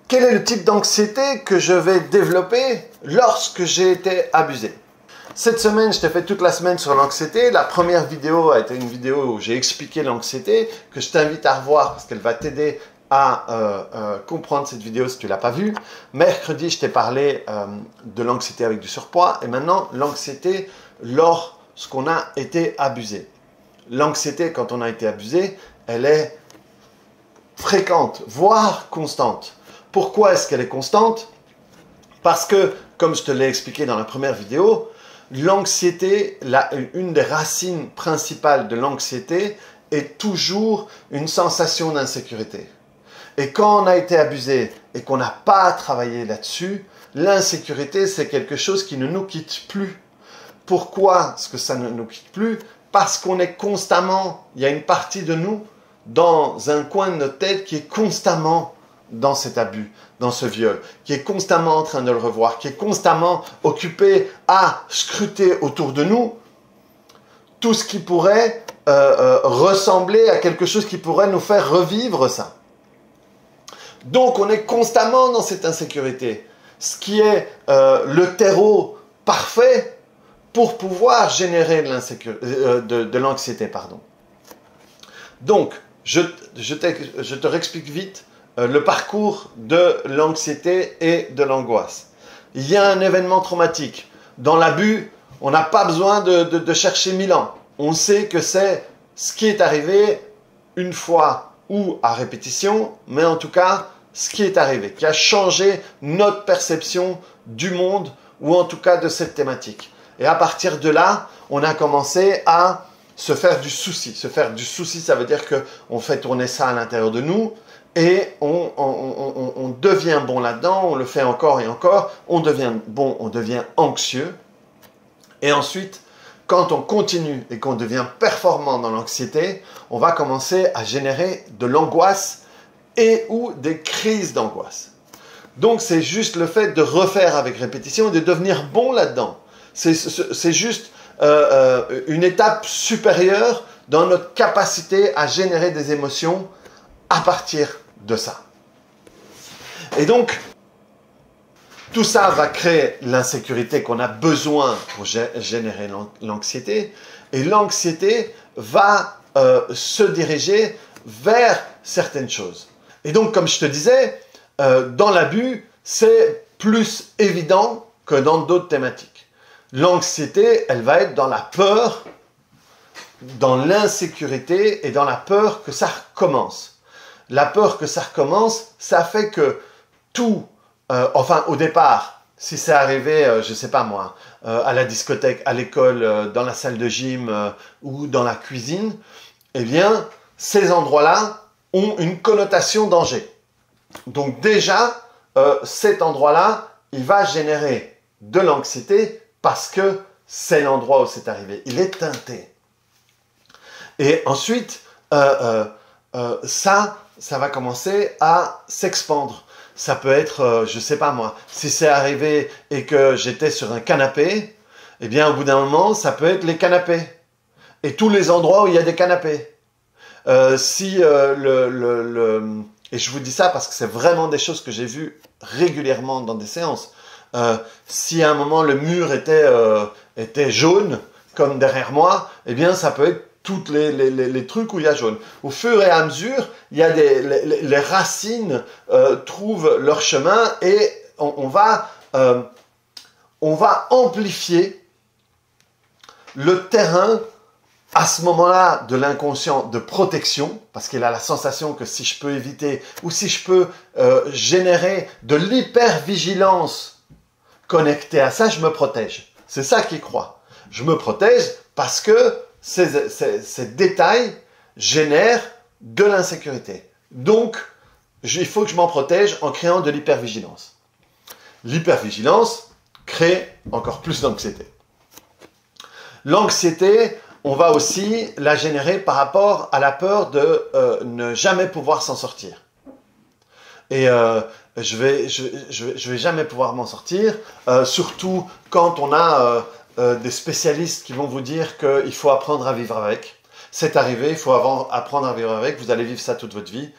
Quel est le type d'anxiété que je vais développer lorsque j'ai été abusé? Cette semaine, je t'ai fait toute la semaine sur l'anxiété. La première vidéo a été une vidéo où j'ai expliqué l'anxiété, que je t'invite à revoir parce qu'elle va t'aider à comprendre cette vidéo si tu ne l'as pas vue. Mercredi, je t'ai parlé de l'anxiété avec du surpoids et maintenant, l'anxiété lorsqu'on a été abusé. L'anxiété, quand on a été abusé, elle est fréquente, voire constante. Pourquoi est-ce qu'elle est constante? Parce que, comme je te l'ai expliqué dans la première vidéo, l'anxiété, une des racines principales de l'anxiété est toujours une sensation d'insécurité. Et quand on a été abusé et qu'on n'a pas travaillé là-dessus, l'insécurité, c'est quelque chose qui ne nous quitte plus. Pourquoi est-ce que ça ne nous quitte plus? Parce qu'on est constamment, il y a une partie de nous dans un coin de notre tête qui est constamment dans cet abus, dans ce viol, qui est constamment en train de le revoir, qui est constamment occupé à scruter autour de nous tout ce qui pourrait ressembler à quelque chose qui pourrait nous faire revivre ça. Donc on est constamment dans cette insécurité, ce qui est le terreau parfait pour pouvoir générer de l'anxiété. Donc, je te réexplique vite le parcours de l'anxiété et de l'angoisse. Il y a un événement traumatique. Dans l'abus, on n'a pas besoin de chercher 1000 ans. On sait que c'est ce qui est arrivé une fois ou à répétition, mais en tout cas, ce qui est arrivé, qui a changé notre perception du monde ou en tout cas de cette thématique. Et à partir de là, on a commencé à se faire du souci. Se faire du souci, ça veut dire qu'on fait tourner ça à l'intérieur de nous et on devient bon là-dedans, on le fait encore et encore, on devient bon, on devient anxieux. Et ensuite, quand on continue et qu'on devient performant dans l'anxiété, on va commencer à générer de l'angoisse et ou des crises d'angoisse. Donc, c'est juste le fait de refaire avec répétition et de devenir bon là-dedans. C'est juste une étape supérieure dans notre capacité à générer des émotions à partir de ça. Et donc, tout ça va créer l'insécurité qu'on a besoin pour générer l'anxiété. Et l'anxiété va se diriger vers certaines choses. Et donc, comme je te disais, dans l'abus, c'est plus évident que dans d'autres thématiques. L'anxiété, elle va être dans la peur, dans l'insécurité et dans la peur que ça recommence. La peur que ça recommence, ça fait que tout, au départ, si c'est arrivé, je ne sais pas moi, à la discothèque, à l'école, dans la salle de gym ou dans la cuisine, eh bien, ces endroits-là ont une connotation danger. Donc déjà, cet endroit-là, il va générer de l'anxiété parce que c'est l'endroit où c'est arrivé. Il est teinté. Et ensuite, ça va commencer à s'expandre. Ça peut être, je ne sais pas moi, si c'est arrivé et que j'étais sur un canapé, eh bien au bout d'un moment, ça peut être les canapés. Et tous les endroits où il y a des canapés. Et je vous dis ça parce que c'est vraiment des choses que j'ai vues régulièrement dans des séances. Si à un moment le mur était jaune, comme derrière moi, eh bien ça peut être tous les trucs où il y a jaune. Au fur et à mesure, il y a les racines trouvent leur chemin et on va amplifier le terrain à ce moment-là de l'inconscient de protection, parce qu'il a la sensation que si je peux éviter ou si je peux générer de l'hypervigilance connectée à ça, je me protège. C'est ça qu'il croit. Je me protège parce que ces détails génèrent de l'insécurité. Donc, il faut que je m'en protège en créant de l'hypervigilance. L'hypervigilance crée encore plus d'anxiété. L'anxiété, on va aussi la générer par rapport à la peur de ne jamais pouvoir s'en sortir. Et je vais jamais pouvoir m'en sortir, surtout quand on a des spécialistes qui vont vous dire qu'il faut apprendre à vivre avec. C'est arrivé, il faut apprendre à vivre avec, vous allez vivre ça toute votre vie.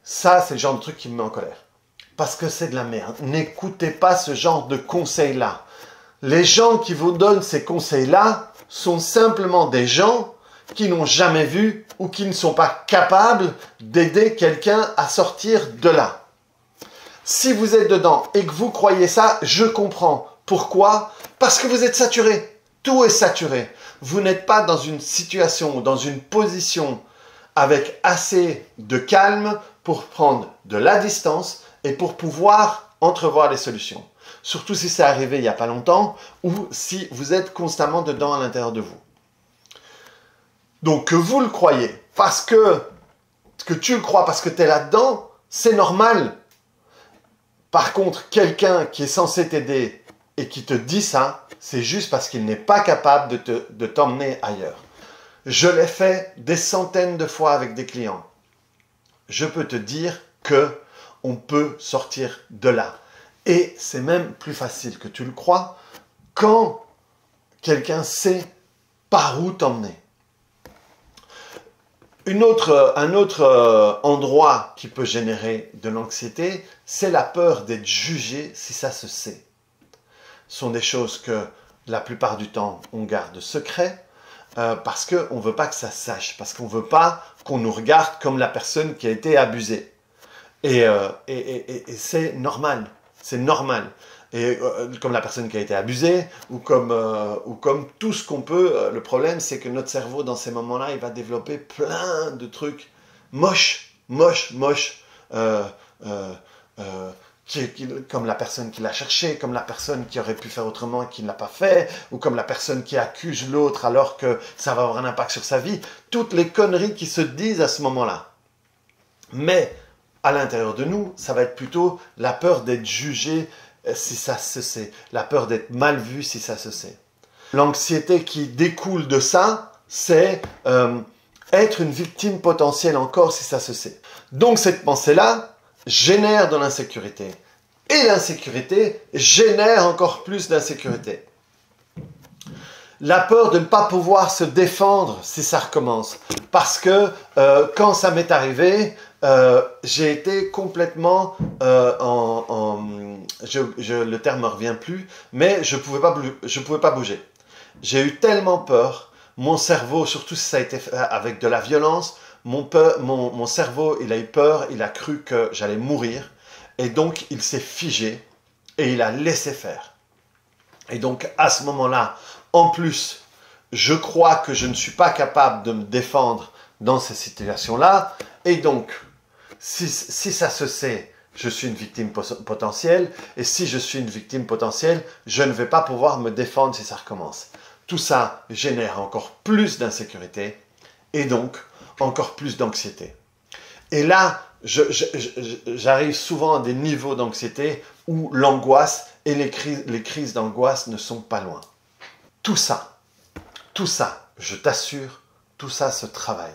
Ça, c'est le genre de truc qui me met en colère. parce que c'est de la merde. N'écoutez pas ce genre de conseils-là. Les gens qui vous donnent ces conseils-là sont simplement des gens qui n'ont jamais vu ou qui ne sont pas capables d'aider quelqu'un à sortir de là. Si vous êtes dedans et que vous croyez ça, je comprends. Pourquoi? Parce que vous êtes saturé. Tout est saturé. Vous n'êtes pas dans une situation ou dans une position avec assez de calme pour prendre de la distance et pour pouvoir entrevoir les solutions. Surtout si c'est arrivé il n'y a pas longtemps ou si vous êtes constamment dedans à l'intérieur de vous. Donc que vous le croyez, parce que tu le crois, parce que tu es là-dedans, c'est normal. Par contre, quelqu'un qui est censé t'aider et qui te dit ça, c'est juste parce qu'il n'est pas capable de t'emmener ailleurs. Je l'ai fait des centaines de fois avec des clients. Je peux te dire que on peut sortir de là. Et c'est même plus facile que tu le crois quand quelqu'un sait par où t'emmener. Un autre endroit qui peut générer de l'anxiété, c'est la peur d'être jugé si ça se sait. Ce sont des choses que la plupart du temps on garde secret parce qu'on ne veut pas que ça se sache, parce qu'on ne veut pas qu'on nous regarde comme la personne qui a été abusée. Et c'est normal, c'est normal. Et comme la personne qui a été abusée, ou comme tout ce qu'on peut, le problème c'est que notre cerveau dans ces moments-là, il va développer plein de trucs moches, comme la personne qui l'a cherché, comme la personne qui aurait pu faire autrement et qui ne l'a pas fait, ou comme la personne qui accuse l'autre alors que ça va avoir un impact sur sa vie. Toutes les conneries qui se disent à ce moment-là. Mais à l'intérieur de nous, ça va être plutôt la peur d'être jugé si ça se sait, la peur d'être mal vu si ça se sait. L'anxiété qui découle de ça, c'est être une victime potentielle encore si ça se sait. Donc cette pensée-là génère de l'insécurité. Et l'insécurité génère encore plus d'insécurité. La peur de ne pas pouvoir se défendre si ça recommence. Parce que quand ça m'est arrivé, j'ai été complètement le terme ne revient plus, mais je pouvais pas bouger. J'ai eu tellement peur, mon cerveau, surtout si ça a été fait avec de la violence, mon cerveau, il a eu peur, il a cru que j'allais mourir, et donc il s'est figé, et il a laissé faire. Et donc à ce moment-là, en plus, je crois que je ne suis pas capable de me défendre dans ces situations-là, et donc, si ça se sait, je suis une victime potentielle, et si je suis une victime potentielle, je ne vais pas pouvoir me défendre si ça recommence. Tout ça génère encore plus d'insécurité, et donc encore plus d'anxiété. Et là, j'arrive souvent à des niveaux d'anxiété où l'angoisse et les crises d'angoisse ne sont pas loin. Tout ça, je t'assure, tout ça se travaille.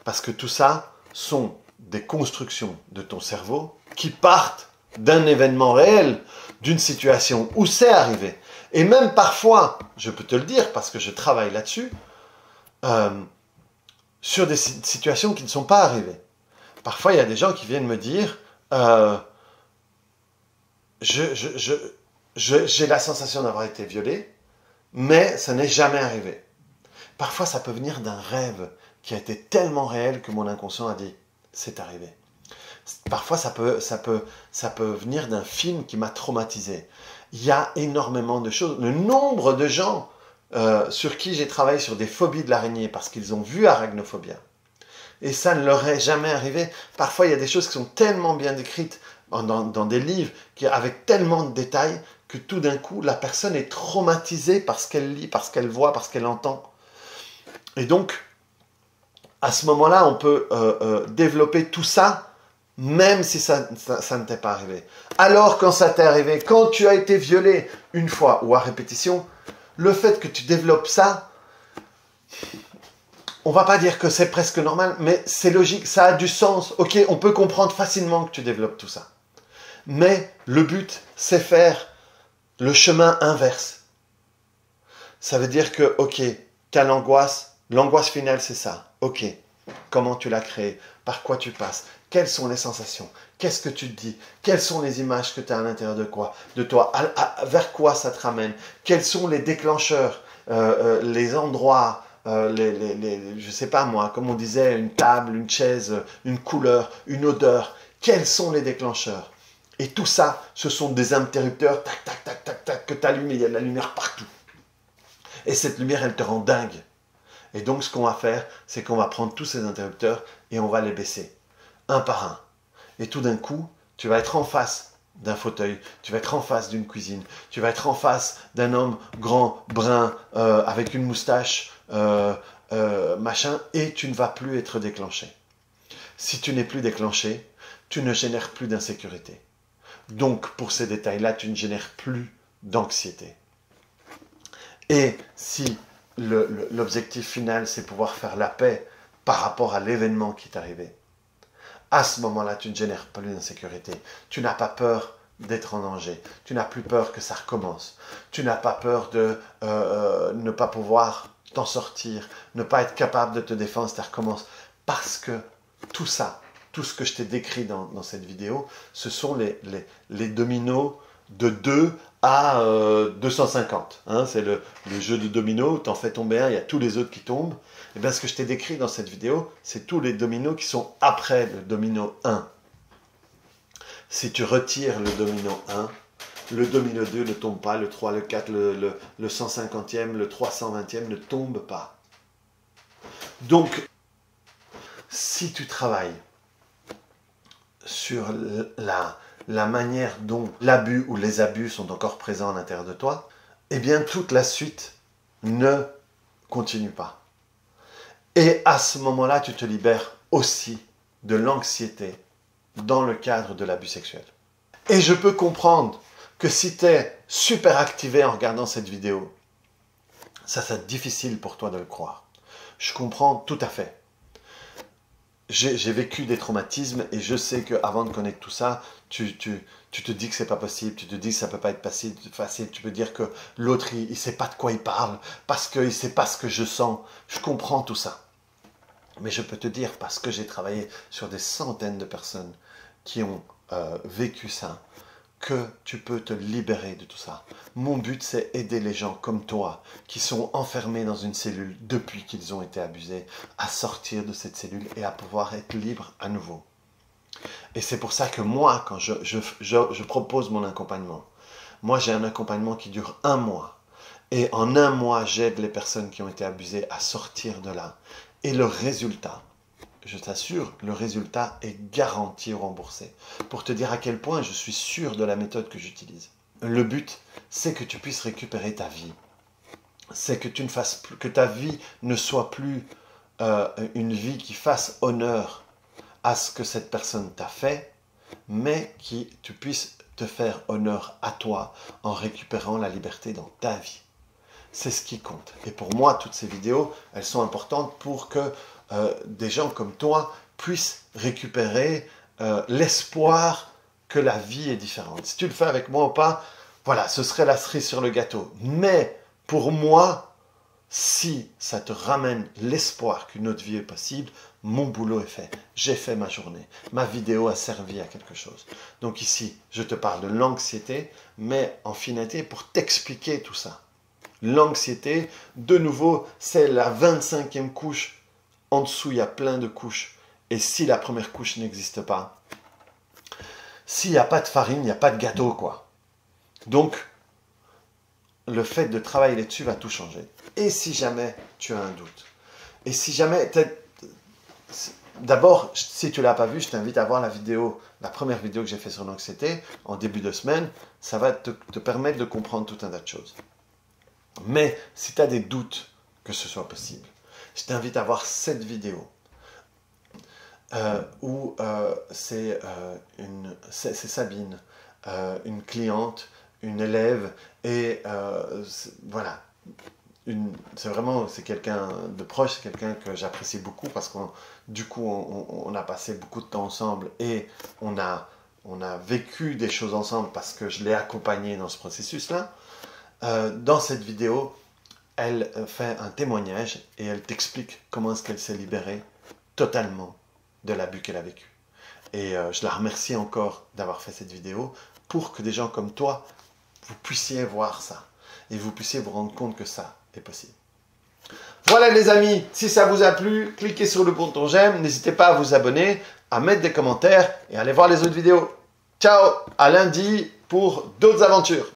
Parce que tout ça sont des constructions de ton cerveau qui partent d'un événement réel, d'une situation où c'est arrivé. Et même parfois, je peux te le dire parce que je travaille là-dessus, sur des situations qui ne sont pas arrivées. Parfois, il y a des gens qui viennent me dire j'ai la sensation d'avoir été violé, mais ça n'est jamais arrivé. Parfois, ça peut venir d'un rêve qui a été tellement réel que mon inconscient a dit « c'est arrivé ». Parfois, ça peut venir d'un film qui m'a traumatisé. Il y a énormément de choses. Le nombre de gens sur qui j'ai travaillé sur des phobies de l'araignée parce qu'ils ont vu Arachnophobia. Et ça ne leur est jamais arrivé. Parfois, il y a des choses qui sont tellement bien décrites dans des livres, avec tellement de détails, que tout d'un coup, la personne est traumatisée par ce qu'elle lit, par ce qu'elle voit, par ce qu'elle entend. Et donc, à ce moment-là, on peut développer tout ça, même si ça ne t'est pas arrivé. Alors, quand ça t'est arrivé, quand tu as été violé une fois ou à répétition, le fait que tu développes ça, on va pas dire que c'est presque normal, mais c'est logique, ça a du sens. Ok, on peut comprendre facilement que tu développes tout ça. Mais le but, c'est faire le chemin inverse. Ça veut dire que, ok, tu as l'angoisse finale, c'est ça. Ok, comment tu l'as créée? Par quoi tu passes? quelles sont les sensations, qu'est-ce que tu te dis, quelles sont les images que tu as à l'intérieur de toi, vers quoi ça te ramène, quels sont les déclencheurs, les endroits, je sais pas moi, comme on disait, une table, une chaise, une couleur, une odeur, quels sont les déclencheurs? Et tout ça, ce sont des interrupteurs, tac, tac, tac, tac, tac, que tu allumes et il y a de la lumière partout. Et cette lumière, elle te rend dingue. Et donc, ce qu'on va faire, c'est qu'on va prendre tous ces interrupteurs et on va les baisser, un par un. Et tout d'un coup, tu vas être en face d'un fauteuil, tu vas être en face d'une cuisine, tu vas être en face d'un homme grand, brun, avec une moustache, machin, et tu ne vas plus être déclenché. Si tu n'es plus déclenché, tu ne génères plus d'insécurité. Donc, pour ces détails-là, tu ne génères plus d'anxiété. Et si l'objectif final, c'est pouvoir faire la paix par rapport à l'événement qui est arrivé, à ce moment-là, tu ne génères plus d'insécurité. Tu n'as pas peur d'être en danger. Tu n'as plus peur que ça recommence. Tu n'as pas peur de ne pas pouvoir t'en sortir, ne pas être capable de te défendre si ça recommence. Parce que tout ça, tout ce que je t'ai décrit dans cette vidéo, ce sont les dominos de 2 à 250. Hein, c'est le jeu de dominos, tu en fais tomber un, il y a tous les autres qui tombent. Et bien ce que je t'ai décrit dans cette vidéo, c'est tous les dominos qui sont après le domino 1. Si tu retires le domino 1, le domino 2 ne tombe pas, le 3, le 4, le 150e, le 320e ne tombe pas. Donc, si tu travailles sur la manière dont l'abus ou les abus sont encore présents à l'intérieur de toi, eh bien toute la suite ne continue pas. Et à ce moment-là, tu te libères aussi de l'anxiété dans le cadre de l'abus sexuel. Et je peux comprendre que si tu es super activé en regardant cette vidéo, ça c'est difficile pour toi de le croire. Je comprends tout à fait. J'ai vécu des traumatismes et je sais qu'avant de connaître tout ça, tu te dis que c'est pas possible, tu te dis que ça peut pas être facile, tu peux dire que l'autre il sait pas de quoi il parle, parce qu'il sait pas ce que je sens. Je comprends tout ça. Mais je peux te dire, parce que j'ai travaillé sur des centaines de personnes qui ont vécu ça, que tu peux te libérer de tout ça. Mon but, c'est aider les gens comme toi, qui sont enfermés dans une cellule depuis qu'ils ont été abusés, à sortir de cette cellule et à pouvoir être libres à nouveau. Et c'est pour ça que moi, quand je propose mon accompagnement, moi j'ai un accompagnement qui dure 1 mois. Et en 1 mois, j'aide les personnes qui ont été abusées à sortir de là. Et le résultat, je t'assure, le résultat est garanti ou remboursé. Pour te dire à quel point je suis sûr de la méthode que j'utilise. Le but, c'est que tu puisses récupérer ta vie. C'est que que ta vie ne soit plus une vie qui fasse honneur à ce que cette personne t'a fait, mais que tu puisses te faire honneur à toi en récupérant la liberté dans ta vie. C'est ce qui compte. Et pour moi, toutes ces vidéos, elles sont importantes pour que des gens comme toi puissent récupérer l'espoir que la vie est différente. Si tu le fais avec moi ou pas, voilà, ce serait la cerise sur le gâteau. Mais pour moi, si ça te ramène l'espoir qu'une autre vie est possible, mon boulot est fait. J'ai fait ma journée. Ma vidéo a servi à quelque chose. Donc ici, je te parle de l'anxiété, mais en finalité pour t'expliquer tout ça. L'anxiété, de nouveau, c'est la 25e couche. En dessous, il y a plein de couches. Et si la première couche n'existe pas, s'il n'y a pas de farine, il n'y a pas de gâteau, quoi. Donc, le fait de travailler là-dessus va tout changer. Et si jamais tu as un doute, et si jamais... D'abord, si tu ne l'as pas vu, je t'invite à voir la première vidéo que j'ai faite sur l'anxiété, en début de semaine. Ça va te permettre de comprendre tout un tas de choses. Mais si tu as des doutes que ce soit possible, je t'invite à voir cette vidéo où c'est Sabine, une cliente, une élève, et voilà, c'est quelqu'un de proche, c'est quelqu'un que j'apprécie beaucoup parce qu'on a passé beaucoup de temps ensemble et on a vécu des choses ensemble parce que je l'ai accompagnée dans ce processus-là. Dans cette vidéo, elle fait un témoignage et elle t'explique comment est-ce qu'elle s'est libérée totalement de l'abus qu'elle a vécu. Et je la remercie encore d'avoir fait cette vidéo pour que des gens comme toi, vous puissiez voir ça. Et vous puissiez vous rendre compte que ça est possible. Voilà les amis, si ça vous a plu, cliquez sur le bouton j'aime, n'hésitez pas à vous abonner, à mettre des commentaires et à aller voir les autres vidéos. Ciao, à lundi pour d'autres aventures.